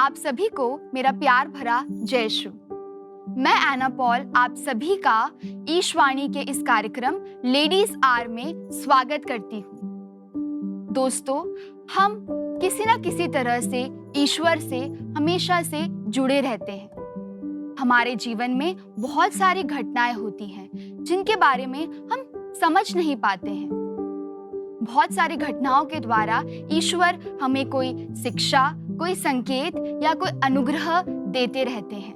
आप सभी को मेरा प्यार भरा जय यीशु। मैं एना पॉल आप सभी का ईशवाणी के इस कार्यक्रम लेडीज आर में स्वागत करती हूँ। दोस्तों, हम किसी न किसी तरह से ईश्वर से हमेशा से जुड़े रहते हैं। हमारे जीवन में बहुत सारी घटनाएं होती हैं जिनके बारे में हम समझ नहीं पाते हैं। बहुत सारी घटनाओं के द्वारा ईश्वर हमें कोई शिक्षा, कोई संकेत या कोई अनुग्रह देते रहते हैं,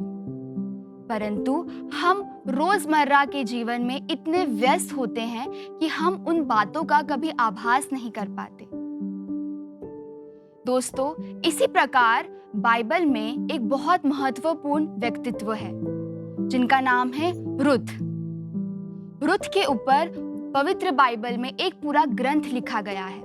परंतु हम रोजमर्रा के जीवन में इतने व्यस्त होते हैं कि हम उन बातों का कभी आभास नहीं कर पाते। दोस्तों, इसी प्रकार बाइबल में एक बहुत महत्वपूर्ण व्यक्तित्व है जिनका नाम है रुथ। रुथ के ऊपर पवित्र बाइबल में एक पूरा ग्रंथ लिखा गया है।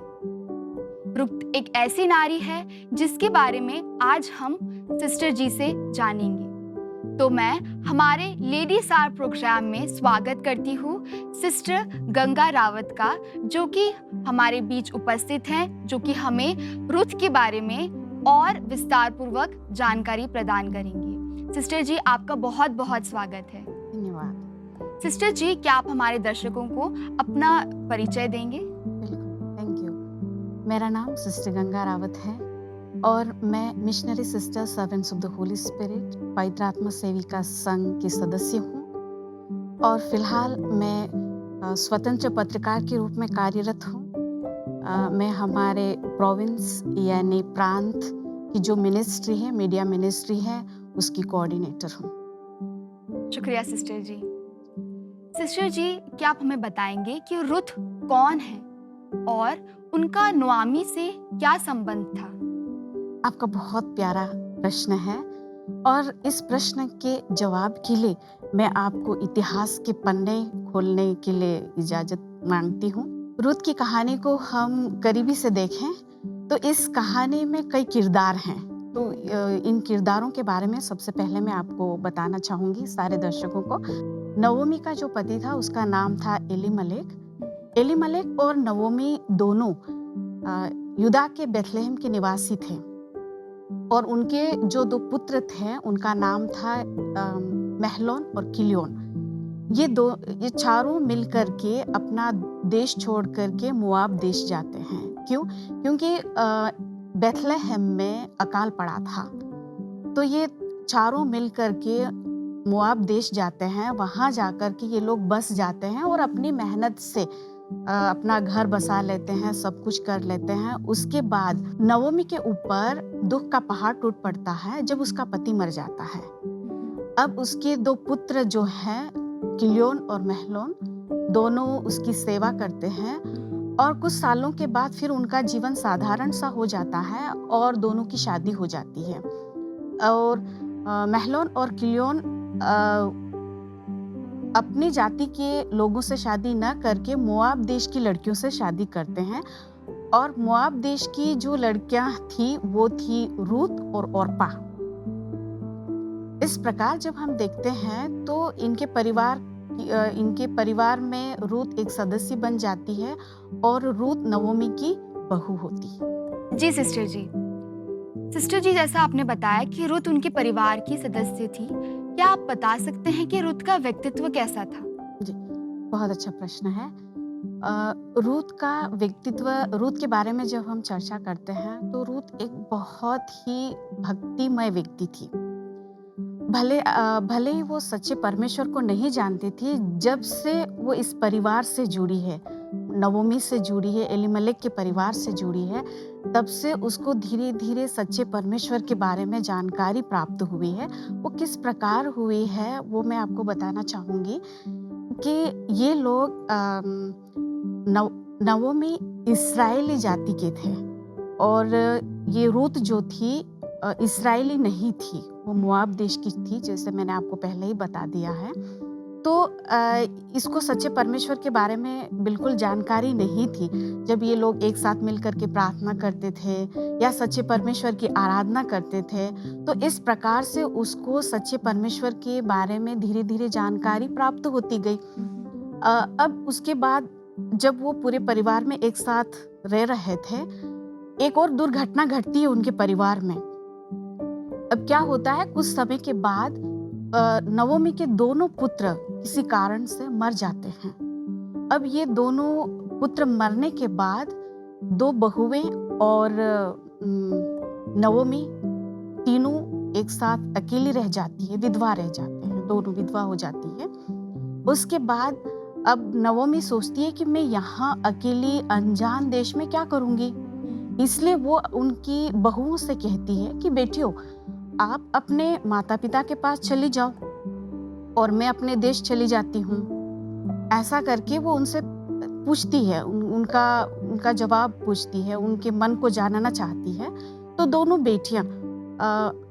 रुथ एक ऐसी नारी है जिसके बारे में आज हम सिस्टर जी से जानेंगे। तो मैं हमारे लेडीज आर प्रोग्राम में स्वागत करती हूँ सिस्टर गंगा रावत का, जो कि हमारे बीच उपस्थित हैं, जो कि हमें रुथ के बारे में और विस्तार पूर्वक जानकारी प्रदान करेंगी। सिस्टर जी, आपका बहुत बहुत स्वागत है। धन्यवाद। सिस्टर जी, क्या आप हमारे दर्शकों को अपना परिचय देंगे? बिल्कुल, थैंक यू। मेरा नाम सिस्टर गंगा रावत है और मैं missionary sister servants of the Holi spirit पवित्र आत्मा सेविका संघ की सदस्य हूँ और फिलहाल मैं स्वतंत्र पत्रकार के रूप में कार्यरत हूँ। मैं हमारे प्रोविंस यानी प्रांत की जो मिनिस्ट्री है, मीडिया मिनिस्ट्री है, उसकी कोऑर्डिनेटर हूँ। शुक्रिया सिस्टर जी। सिस्टर जी, क्या आप हमें बताएंगे कि रुथ कौन है और उनका नुआमी से क्या संबंध था? आपका बहुत प्यारा प्रश्न है और इस प्रश्न के जवाब के लिए मैं आपको इतिहास के पन्ने खोलने के लिए इजाजत मांगती हूँ। रुथ की कहानी को हम करीबी से देखें तो इस कहानी में कई किरदार हैं। तो इन किरदारों के बारे में सबसे पहले मैं आपको बताना चाहूँगी सारे दर्शकों को। नवोमी का जो पति था उसका नाम था एलीमलेक। एलीमलेक और नवोमी दोनों यूदा के बेथलेहम के निवासी थे और उनके जो दो पुत्र थे उनका नाम था महलोन और किलियोन। ये चारों मिलकर के अपना देश छोड़ करके मोआब देश जाते हैं। क्यों? क्योंकि बेथलेहम में अकाल पड़ा था। तो ये चारों मिलकर के मोआब देश जाते हैं। वहाँ जाकर के ये लोग बस जाते हैं और अपनी मेहनत से अपना घर बसा लेते हैं, सब कुछ कर लेते हैं। उसके बाद नवोमी के ऊपर दुख का पहाड़ टूट पड़ता है जब उसका पति मर जाता है। अब उसके दो पुत्र जो हैं किलियोन और महलोन, दोनों उसकी सेवा करते हैं और कुछ सालों के बाद फिर उनका जीवन साधारण सा हो जाता है और दोनों की शादी हो जाती है। और महलोन और किलियोन अपनी जाति के लोगों से शादी न करके मोआब देश की लड़कियों से शादी करते हैं और मोआब देश की जो लड़कियां थी वो थी रूत और ओर्पा। इस प्रकार जब हम देखते हैं तो इनके परिवार में रूत एक सदस्य बन जाती है और रूत नवोमी की बहू होती है। जी सिस्टर जी। सिस्टर जी, जैसा आपने बताया कि रुथ उनके परिवार की सदस्य थी, क्या आप बता सकते हैं कि रुथ का व्यक्तित्व कैसा था? जी, बहुत अच्छा प्रश्न है। रूथ का व्यक्तित्व, रूथ के बारे में जब हम चर्चा करते हैं तो रूथ एक बहुत ही भक्तिमय व्यक्ति थी। भले ही वो सच्चे परमेश्वर को नहीं जानती थी, जब से वो इस परिवार से जुड़ी है, नवोमी से जुड़ी है, एलीमलेक के परिवार से जुड़ी है, तब से उसको धीरे धीरे सच्चे परमेश्वर के बारे में जानकारी प्राप्त हुई है। वो किस प्रकार हुई है वो मैं आपको बताना चाहूँगी कि ये लोग नवोमी इस्राएली जाति के थे और ये रूत जो थी इस्राएली नहीं थी, वो मोआब देश की थी, जैसे मैंने आपको पहले ही बता दिया है। तो इसको सच्चे परमेश्वर के बारे में बिल्कुल जानकारी नहीं थी। जब ये लोग एक साथ मिलकर के प्रार्थना करते थे या सच्चे परमेश्वर की आराधना करते थे, तो इस प्रकार से उसको सच्चे परमेश्वर के बारे में धीरे धीरे जानकारी प्राप्त होती गई। अब उसके बाद जब वो पूरे परिवार में एक साथ रह रहे थे, एक और दुर्घटना घटती है उनके परिवार में। अब क्या होता है, कुछ समय के बाद नवोमी के दोनों पुत्र किसी कारण से मर जाते हैं। अब ये दोनों पुत्र मरने के बाद दो बहुएं और नवोमी तीनों एक साथ अकेली रह जाती है, विधवा रह जाते हैं, दोनों विधवा हो जाती है। उसके बाद अब नवोमी सोचती है कि मैं यहाँ अकेली अनजान देश में क्या करूँगी, इसलिए वो उनकी बहुओं से कहती है कि बेटियों, आप अपने माता पिता के पास चली जाओ और मैं अपने देश चली जाती हूँ। ऐसा करके वो उनसे पूछती है, उनका जवाब पूछती है, उनके मन को जानना चाहती है। तो दोनों बेटियां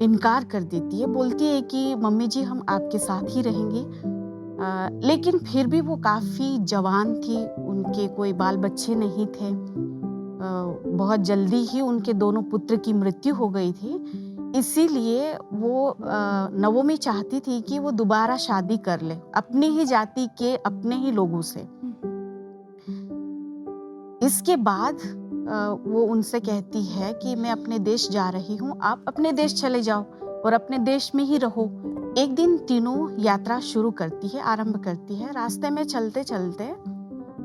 इनकार कर देती है, बोलती है कि मम्मी जी हम आपके साथ ही रहेंगी। लेकिन फिर भी वो काफ़ी जवान थी, उनके कोई बाल बच्चे नहीं थे। बहुत जल्दी ही उनके दोनों पुत्र की मृत्यु हो गई थी। इसीलिए वो नवोमी चाहती थी कि वो दोबारा शादी कर ले अपनी ही जाति के अपने ही लोगों से। इसके बाद वो उनसे कहती है कि मैं अपने देश जा रही हूँ, आप अपने देश चले जाओ और अपने देश में ही रहो। एक दिन तीनों यात्रा शुरू करती है, आरंभ करती है। रास्ते में चलते चलते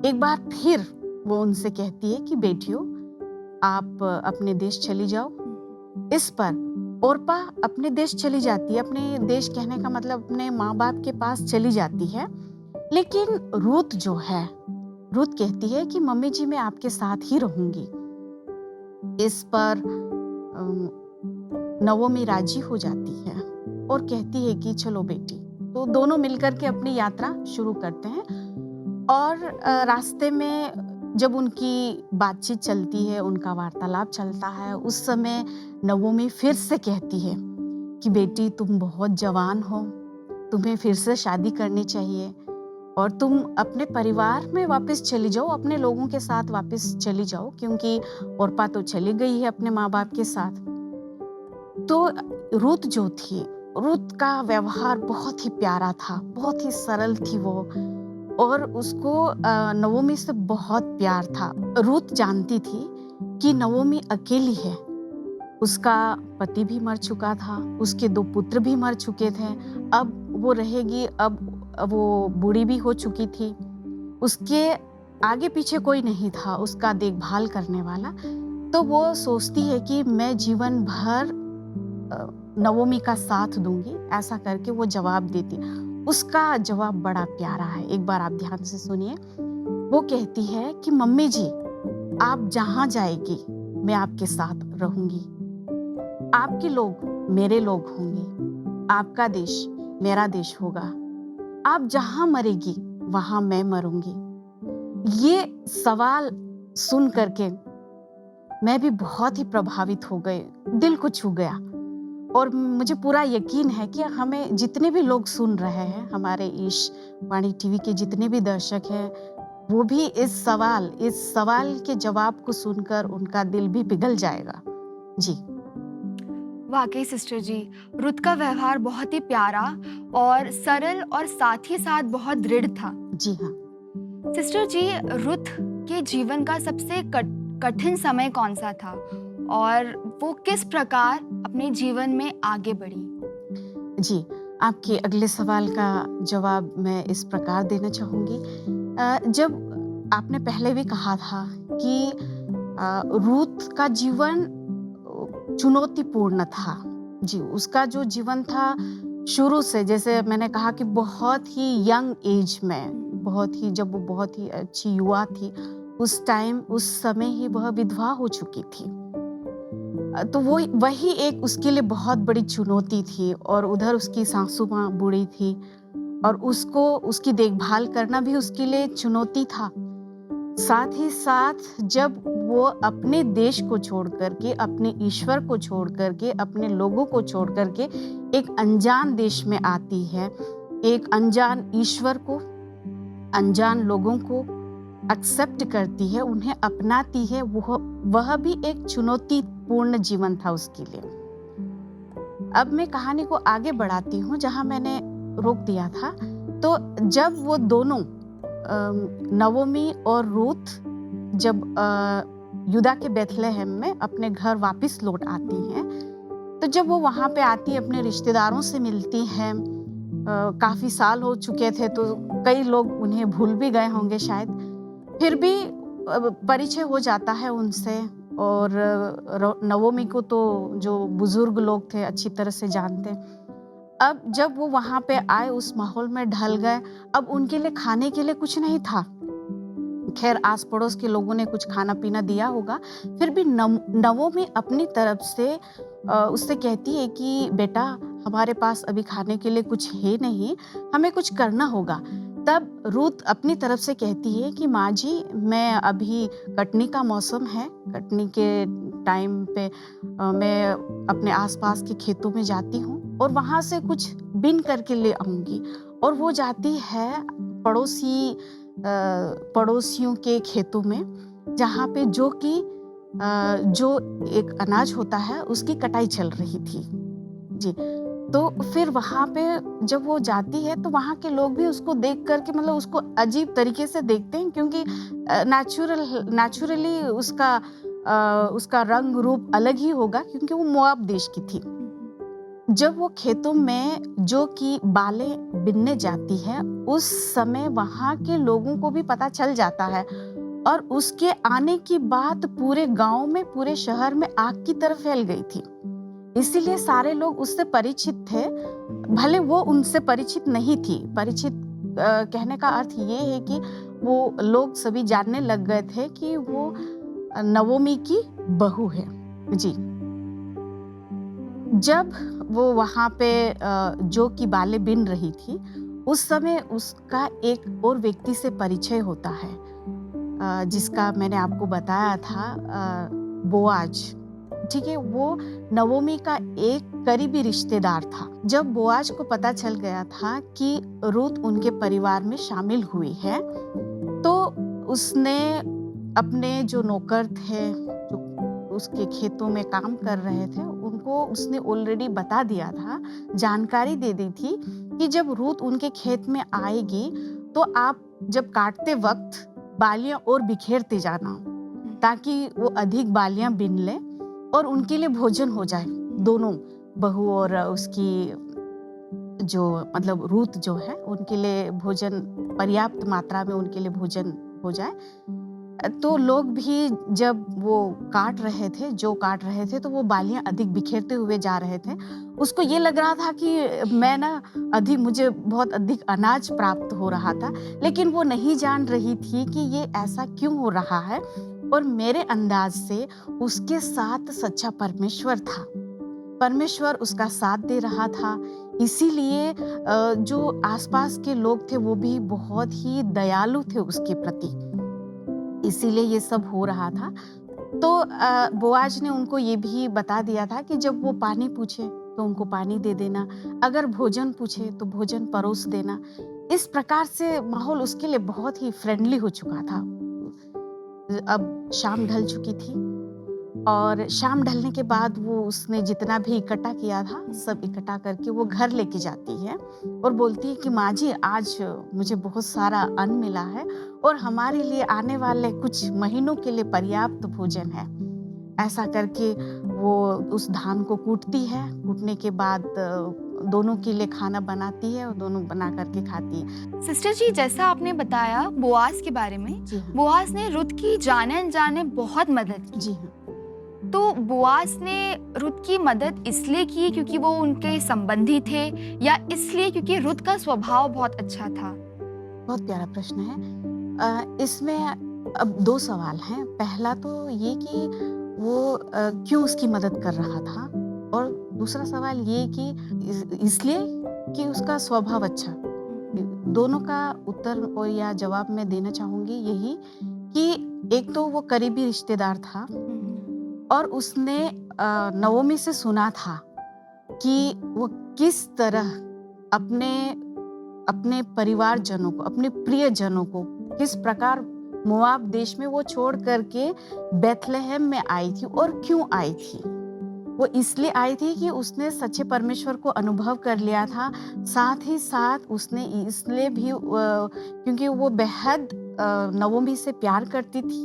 एक बार फिर वो उनसे कहती है कि बेटियों, आप अपने देश चली जाओ। इस पर ओरपा अपने देश चली जाती है, अपने देश कहने का मतलब अपने माँ बाप के पास चली जाती है। लेकिन रूत जो है, रूत कहती है कि मम्मी जी मैं आपके साथ ही रहूंगी। इस पर नवोमी राजी हो जाती है और कहती है कि चलो बेटी। तो दोनों मिलकर के अपनी यात्रा शुरू करते हैं और रास्ते में जब उनकी बातचीत चलती है, उनका वार्तालाप चलता है, उस समय नवोमी फिर से कहती है कि बेटी तुम बहुत जवान हो, तुम्हें फिर से शादी करनी चाहिए और तुम अपने परिवार में वापस चली जाओ, अपने लोगों के साथ वापस चली जाओ, क्योंकि ओरपा तो चली गई है अपने माँ बाप के साथ। तो रूत जो थी, रूत का व्यवहार बहुत ही प्यारा था, बहुत ही सरल थी वो, और उसको नवोमी से बहुत प्यार था। रूत जानती थी कि नवोमी अकेली है, उसका पति भी मर चुका था, उसके दो पुत्र भी मर चुके थे, अब वो रहेगी, अब वो बूढ़ी भी हो चुकी थी, उसके आगे पीछे कोई नहीं था उसका देखभाल करने वाला। तो वो सोचती है कि मैं जीवन भर नवोमी का साथ दूंगी, ऐसा करके वो जवाब देती। उसका जवाब बड़ा प्यारा है, एक बार आप ध्यान से सुनिए। वो कहती है कि मम्मी जी आप जहां जाएगी मैं आपके साथ रहूंगी, आपके लोग मेरे लोग होंगे, आपका देश मेरा देश होगा, आप जहां मरेगी वहां मैं मरूंगी। ये सवाल सुन करके मैं भी बहुत ही प्रभावित हो गई, दिल को छू गया। और मुझे पूरा यकीन है कि हमें जितने भी लोग सुन रहे हैं, हमारे ईशवाणी टीवी के जितने भी दर्शक हैं, वो भी इस सवाल के जवाब को सुनकर उनका दिल भी पिघल जाएगा। जी वाकई सिस्टर जी, रुत का व्यवहार बहुत ही प्यारा और सरल और साथ ही साथ बहुत दृढ़ था। जी हाँ। सिस्टर जी, रुत के जीवन का सबसे कठिन समय कौन सा था और वो किस प्रकार अपने जीवन में आगे बढ़ी? जी, आपके अगले सवाल का जवाब मैं इस प्रकार देना चाहूँगी। जब आपने पहले भी कहा था कि रूत का जीवन चुनौतीपूर्ण था। जी, उसका जो जीवन था शुरू से, जैसे मैंने कहा कि बहुत ही यंग एज में, जब वो बहुत ही अच्छी युवा थी, उस समय ही वह विधवा हो चुकी थी। तो वही एक उसके लिए बहुत बड़ी चुनौती थी, और उधर उसकी सासू माँ बूढ़ी थी और उसकी देखभाल करना भी उसके लिए चुनौती था। साथ ही साथ जब वो अपने देश को छोड़ करके, अपने ईश्वर को छोड़ करके, अपने लोगों को छोड़ करके एक अनजान देश में आती है, एक अनजान ईश्वर को, अनजान लोगों को एक्सेप्ट करती है, उन्हें अपनाती है, वह भी एक चुनौतीपूर्ण जीवन था उसके लिए। अब मैं कहानी को आगे बढ़ाती हूँ जहाँ मैंने रोक दिया था। तो जब वो दोनों नवोमी और रूथ जब युदा के बेथलेहम में अपने घर वापस लौट आती हैं, तो जब वो वहाँ पे आती अपने रिश्तेदारों से मिलती हैं, काफ़ी साल हो चुके थे तो कई लोग उन्हें भूल भी गए होंगे शायद, फिर भी परिचय हो जाता है उनसे। और नवोमी को तो जो बुजुर्ग लोग थे अच्छी तरह से जानते। अब जब वो वहाँ पे आए, उस माहौल में ढल गए, अब उनके लिए खाने के लिए कुछ नहीं था। खैर आस पड़ोस के लोगों ने कुछ खाना पीना दिया होगा, फिर भी नवोमी अपनी तरफ से उससे कहती है कि बेटा हमारे पास अभी खाने के लिए कुछ है नहीं, हमें कुछ करना होगा। तब रूथ अपनी तरफ से कहती है कि माँ जी, मैं अभी कटनी का मौसम है, कटनी के टाइम पे मैं अपने आसपास के खेतों में जाती हूँ और वहाँ से कुछ बिन करके ले आऊँगी। और वो जाती है पड़ोसियों के खेतों में, जहाँ पे जो एक अनाज होता है उसकी कटाई चल रही थी जी। तो फिर वहाँ पे जब वो जाती है तो वहाँ के लोग भी उसको देख करके मतलब उसको अजीब तरीके से देखते हैं, क्योंकि नेचुरली उसका रंग रूप अलग ही होगा, क्योंकि वो मोआब देश की थी। जब वो खेतों में जो कि बालें बिनने जाती है, उस समय वहाँ के लोगों को भी पता चल जाता है और उसके आने की बात पूरे गांव में, पूरे शहर में आग की तरह फैल गई थी। इसीलिए सारे लोग उससे परिचित थे, भले वो उनसे परिचित नहीं थी। परिचित कहने का अर्थ ये है कि वो लोग सभी जानने लग गए थे कि वो नवोमी की बहू है जी। जब वो वहाँ पे जो कि बालें बिन रही थी, उस समय उसका एक और व्यक्ति से परिचय होता है, जिसका मैंने आपको बताया था, बोआज। ठीक है, वो नवोमी का एक करीबी रिश्तेदार था। जब बोआज को पता चल गया था कि रूथ उनके परिवार में शामिल हुई है, तो उसने अपने जो नौकर थे, जो उसके खेतों में काम कर रहे थे, उनको उसने ऑलरेडी बता दिया था, जानकारी दे दी थी कि जब रूथ उनके खेत में आएगी तो आप जब काटते वक्त बालियां और बिखेरते जाना, ताकि वो अधिक बालियां बिन ले और उनके लिए भोजन हो जाए। दोनों बहू और उसकी जो मतलब रूथ जो है, उनके लिए भोजन, पर्याप्त मात्रा में उनके लिए भोजन हो जाए। तो लोग भी जब वो काट रहे थे तो वो बालियां अधिक बिखेरते हुए जा रहे थे। उसको ये लग रहा था कि मुझे बहुत अधिक अनाज प्राप्त हो रहा था, लेकिन वो नहीं जान रही थी कि ये ऐसा क्यों हो रहा है। और मेरे अंदाज से उसके साथ सच्चा परमेश्वर था, परमेश्वर उसका साथ दे रहा था। इसीलिए जो आसपास के लोग थे वो भी बहुत ही दयालु थे उसके प्रति, इसीलिए ये सब हो रहा था। तो बोआज ने उनको ये भी बता दिया था कि जब वो पानी पूछे तो उनको पानी दे देना, अगर भोजन पूछे तो भोजन परोस देना। इस प्रकार से माहौल उसके लिए बहुत ही फ्रेंडली हो चुका था। अब शाम ढल चुकी थी और शाम ढलने के बाद वो उसने जितना भी इकट्ठा किया था सब इकट्ठा करके वो घर लेके जाती है और बोलती है कि माँ जी, आज मुझे बहुत सारा अन्न मिला है और हमारे लिए आने वाले कुछ महीनों के लिए पर्याप्त भोजन है। ऐसा करके वो उस धान को कूटती है, कूटने के बाद दोनों के लिए खाना बनाती है और दोनों बना करके खाती है। सिस्टर जी, जैसा आपने बताया बोआज के बारे में, जी हाँ। बोआज ने रुत की जाने अनजाने बहुत मदद की। जी हाँ। तो बोआज ने रुत की मदद इसलिए की क्योंकि वो उनके संबंधी थे, या इसलिए क्योंकि रुत का स्वभाव बहुत अच्छा था? बहुत प्यारा प्रश्न है। इसमें अब 2 सवाल हैं। पहला तो ये कि वो क्यों उसकी मदद कर रहा था, और दूसरा सवाल ये कि इसलिए कि उसका स्वभाव अच्छा। दोनों का उत्तर और या जवाब मैं देना चाहूँगी यही कि एक तो वो करीबी रिश्तेदार था और उसने नवोमी से सुना था कि वो किस तरह अपने परिवारजनों को, अपने प्रियजनों को किस प्रकार मोआब देश में वो छोड़ करके बेथलेहम में आई थी। और क्यों आई थी? वो इसलिए आई थी कि उसने सच्चे परमेश्वर को अनुभव कर लिया था। साथ ही साथ उसने इसलिए भी क्योंकि वो बेहद नवोमी से प्यार करती थी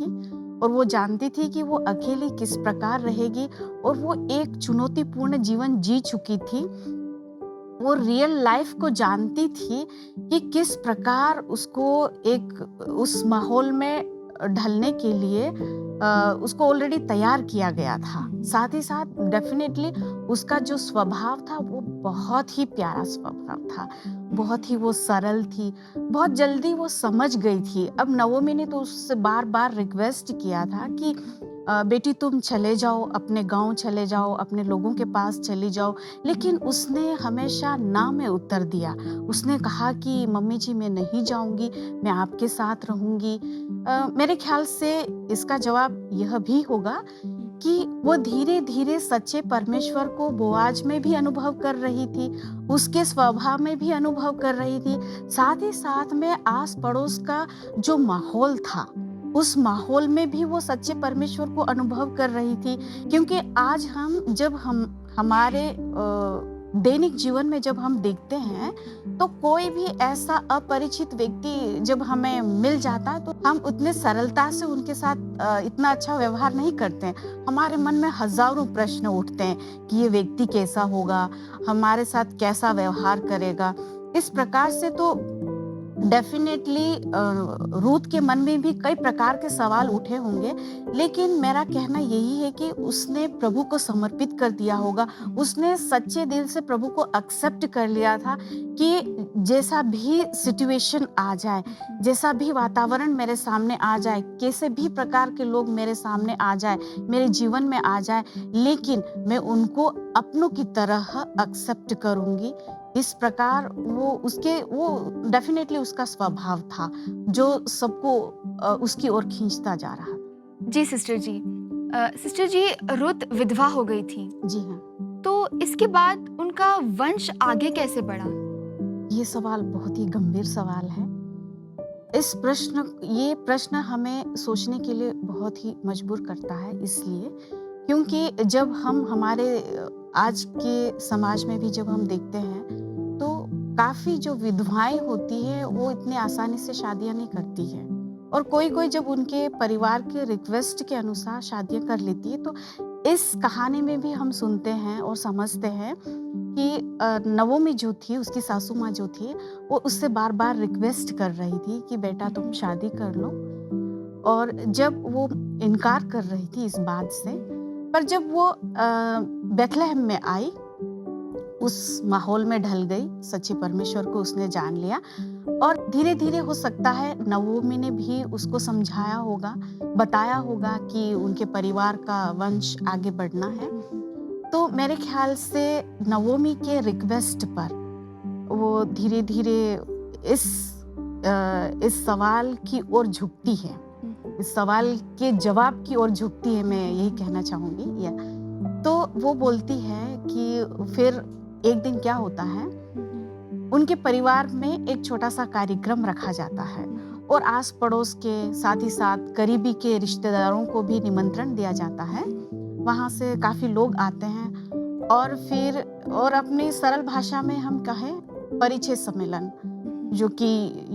और वो जानती थी कि वो अकेली किस प्रकार रहेगी, और वो एक चुनौतीपूर्ण जीवन जी चुकी थी। वो रियल लाइफ को जानती थी कि किस प्रकार उसको एक उस माहौल में ढलने के लिए उसको ऑलरेडी तैयार किया गया था। साथ ही साथ डेफिनेटली उसका जो स्वभाव था वो बहुत ही प्यारा स्वभाव था, बहुत ही वो सरल थी, बहुत जल्दी वो समझ गई थी। अब नवोमी ने तो उससे बार बार रिक्वेस्ट किया था कि बेटी तुम चले जाओ, अपने गांव चले जाओ, अपने लोगों के पास चली जाओ, लेकिन उसने हमेशा ना में उत्तर दिया। उसने कहा कि मम्मी जी मैं नहीं जाऊंगी, मैं आपके साथ रहूंगी। मेरे ख्याल से इसका जवाब यह भी होगा कि वो धीरे धीरे सच्चे परमेश्वर को बोआज में भी अनुभव कर रही थी, उसके स्वभाव में भी अनुभव कर रही थी, साथ ही साथ में आस पड़ोस का जो माहौल था उस माहौल में भी वो सच्चे परमेश्वर को अनुभव कर रही थी। क्योंकि आज हम हमारे दैनिक जीवन में जब हम देखते हैं तो कोई भी ऐसा अपरिचित व्यक्ति जब हमें मिल जाता है तो हम उतने सरलता से उनके साथ इतना अच्छा व्यवहार नहीं करते हैं। हमारे मन में हजारों प्रश्न उठते हैं कि ये व्यक्ति कैसा होगा, हमारे साथ कैसा व्यवहार करेगा। इस प्रकार से तो डेफिनेटली रूथ के मन में भी कई प्रकार के सवाल उठे होंगे, लेकिन मेरा कहना यही है कि उसने प्रभु को समर्पित कर दिया होगा। उसने सच्चे दिल से प्रभु को एक्सेप्ट कर लिया था कि जैसा भी सिचुएशन आ जाए, जैसा भी वातावरण मेरे सामने आ जाए, कैसे भी प्रकार के लोग मेरे सामने आ जाए, मेरे जीवन में आ जाए, लेकिन मैं उनको अपनों की तरह एक्सेप्ट करूंगी। इस प्रकार वो डेफिनेटली उसका स्वभाव था जो सबको उसकी ओर खींचता जा रहा था। जी सिस्टर जी, सिस्टर जी रुत विधवा हो गई थी, जी हाँ। तो इसके बाद उनका वंश आगे कैसे बढ़ा? ये सवाल बहुत ही गंभीर सवाल है। ये प्रश्न हमें सोचने के लिए बहुत ही मजबूर करता है, इसलिए क्योंकि जब हम हमारे आज के समाज में भी जब हम देखते हैं तो काफी जो विधवाएं होती है वो इतनी आसानी से शादियां नहीं करती है, और कोई जब उनके परिवार के रिक्वेस्ट के अनुसार शादियां कर लेती है। तो इस कहानी में भी हम सुनते हैं और समझते हैं कि नवोमी जो थी, उसकी सासू माँ जो थी, वो उससे बार बार रिक्वेस्ट कर रही थी कि बेटा तुम शादी कर लो। और जब वो इनकार कर रही थी इस बात से, पर जब वो बेथलेहम में आई, उस माहौल में ढल गई, सच्चे परमेश्वर को उसने जान लिया, और धीरे धीरे हो सकता है नवोमी ने भी उसको समझाया होगा, बताया होगा कि उनके परिवार का वंश आगे बढ़ना है। तो मेरे ख्याल से नवोमी के रिक्वेस्ट पर वो धीरे धीरे इस सवाल की ओर झुकती है, इस सवाल के जवाब की ओर झुकती है, मैं यही कहना चाहूंगी। तो वो बोलती है कि फिर एक दिन क्या होता है, उनके परिवार में एक छोटा सा कार्यक्रम रखा जाता है और आस पड़ोस के साथ ही साथ करीबी के रिश्तेदारों को भी निमंत्रण दिया जाता है। वहाँ से काफी लोग आते हैं और अपनी सरल भाषा में हम कहें परिचय सम्मेलन, जो कि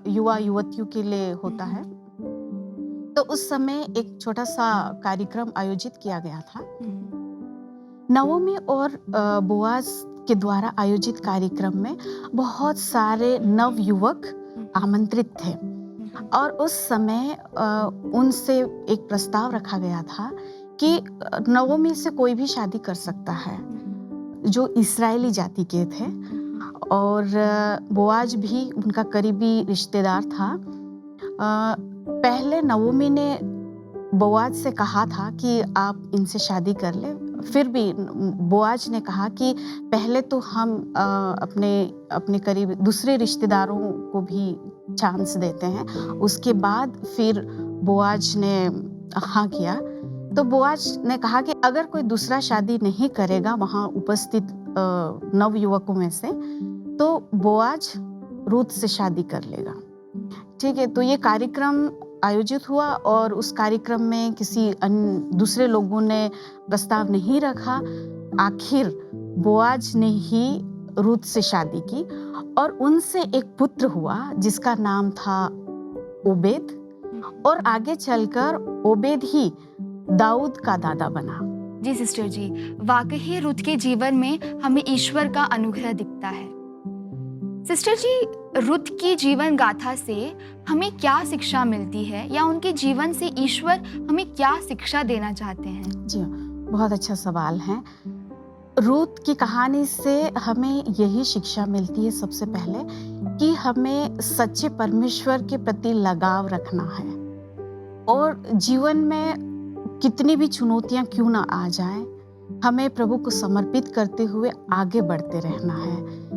युवा युवतियों के लिए होता है। तो उस समय एक छोटा सा कार्यक्रम आयोजित किया गया था। नवोमी और बोआज के द्वारा आयोजित कार्यक्रम में बहुत सारे नव युवक आमंत्रित थे, और उस समय उनसे एक प्रस्ताव रखा गया था कि नवोमी से कोई भी शादी कर सकता है जो इस्राएली जाति के थे, और बोआज भी उनका करीबी रिश्तेदार था। पहले नवोमी ने बोआज से कहा था कि आप इनसे शादी कर ले, फिर भी बोआज ने कहा कि पहले तो हम अपने करीब दूसरे रिश्तेदारों को भी चांस देते हैं, उसके बाद फिर बोआज ने हाँ किया। तो बोआज ने कहा कि अगर कोई दूसरा शादी नहीं करेगा वहाँ उपस्थित नव युवकों में से, तो बोआज रूथ से शादी कर लेगा। ठीक है, तो ये कार्यक्रम आयोजित हुआ और उस कार्यक्रम में किसी दूसरे लोगों ने प्रस्ताव नहीं रखा। आखिर बोआज ने ही रूथ से शादी की और उनसे एक पुत्र हुआ जिसका नाम था ओबेद। और आगे चलकर ओबेद ही दाऊद का दादा बना। जी सिस्टर जी, वाकई रुत के जीवन में हमें ईश्वर का अनुग्रह दिखता है। सिस्टर जी, रुत की जीवन गाथा से हमें क्या शिक्षा मिलती है, या उनके जीवन से ईश्वर हमें क्या शिक्षा देना चाहते हैं? जी हाँ, बहुत अच्छा सवाल है। रूत की कहानी से हमें यही शिक्षा मिलती है सबसे पहले कि हमें सच्चे परमेश्वर के प्रति लगाव रखना है, और जीवन में कितनी भी चुनौतियां क्यों ना आ जाएं, हमें प्रभु को समर्पित करते हुए आगे बढ़ते रहना है।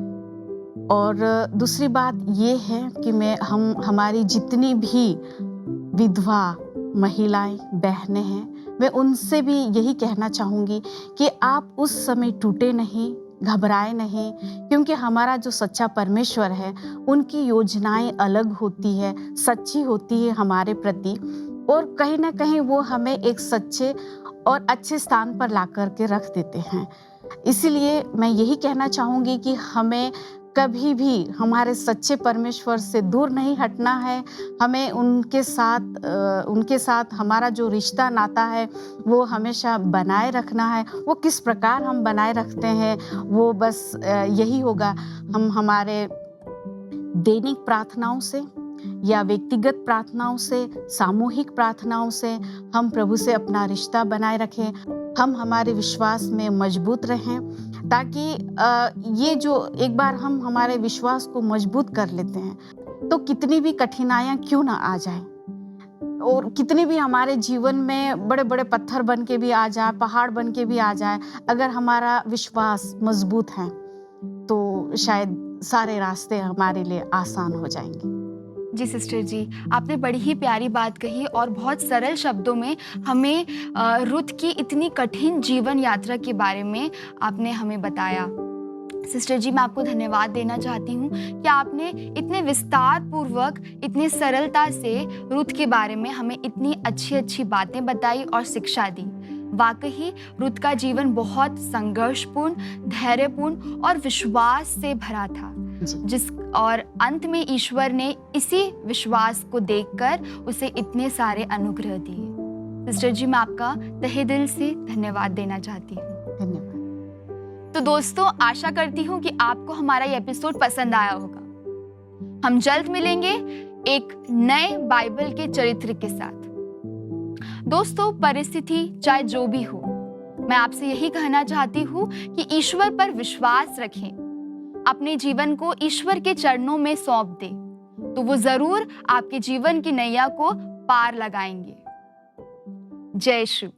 और दूसरी बात ये है कि हमारी जितनी भी विधवा महिलाएं बहनें हैं, मैं उनसे भी यही कहना चाहूँगी कि आप उस समय टूटे नहीं, घबराए नहीं, क्योंकि हमारा जो सच्चा परमेश्वर है उनकी योजनाएं अलग होती है, सच्ची होती है हमारे प्रति, और कहीं ना कहीं वो हमें एक सच्चे और अच्छे स्थान पर ला कर के रख देते हैं। इसीलिए मैं यही कहना चाहूँगी कि हमें कभी भी हमारे सच्चे परमेश्वर से दूर नहीं हटना है। हमें उनके साथ हमारा जो रिश्ता नाता है वो हमेशा बनाए रखना है। वो किस प्रकार हम बनाए रखते हैं वो बस यही होगा, हम हमारे दैनिक प्रार्थनाओं से या व्यक्तिगत प्रार्थनाओं से, सामूहिक प्रार्थनाओं से हम प्रभु से अपना रिश्ता बनाए रखें। हम हमारे विश्वास में मजबूत रहें, ताकि ये जो एक बार हम हमारे विश्वास को मजबूत कर लेते हैं तो कितनी भी कठिनाइयां क्यों ना आ जाए, और कितनी भी हमारे जीवन में बड़े बड़े पत्थर बन के भी आ जाए, पहाड़ बन के भी आ जाए, अगर हमारा विश्वास मजबूत है तो शायद सारे रास्ते हमारे लिए आसान हो जाएंगे। जी सिस्टर जी, आपने बड़ी ही प्यारी बात कही और बहुत सरल शब्दों में हमें रुत की इतनी कठिन जीवन यात्रा के बारे में आपने हमें बताया। सिस्टर जी, मैं आपको धन्यवाद देना चाहती हूँ कि आपने इतने विस्तार पूर्वक, इतने सरलता से रुत के बारे में हमें इतनी अच्छी अच्छी बातें बताई और शिक्षा दी। वाकई रुत का जीवन बहुत संघर्षपूर्ण, धैर्यपूर्ण और विश्वास से भरा था, और अंत में ईश्वर ने इसी विश्वास को देखकर उसे इतने सारे अनुग्रह दिए। सिस्टर जी, मैं आपका तहे दिल से धन्यवाद देना चाहती हूँ। धन्यवाद। तो दोस्तों, आशा करती हूँ कि आपको हमारा ये एपिसोड पसंद आया होगा। हम जल्द मिलेंगे एक नए बाइबल के चरित्र के साथ। दोस्तों, परिस्थिति चाहे जो भी हो, मैं आपसे यही कहना चाहती हूँ कि ईश्वर पर विश्वास रखें, अपने जीवन को ईश्वर के चरणों में सौंप दें, तो वो जरूर आपके जीवन की नैया को पार लगाएंगे। जय श्री।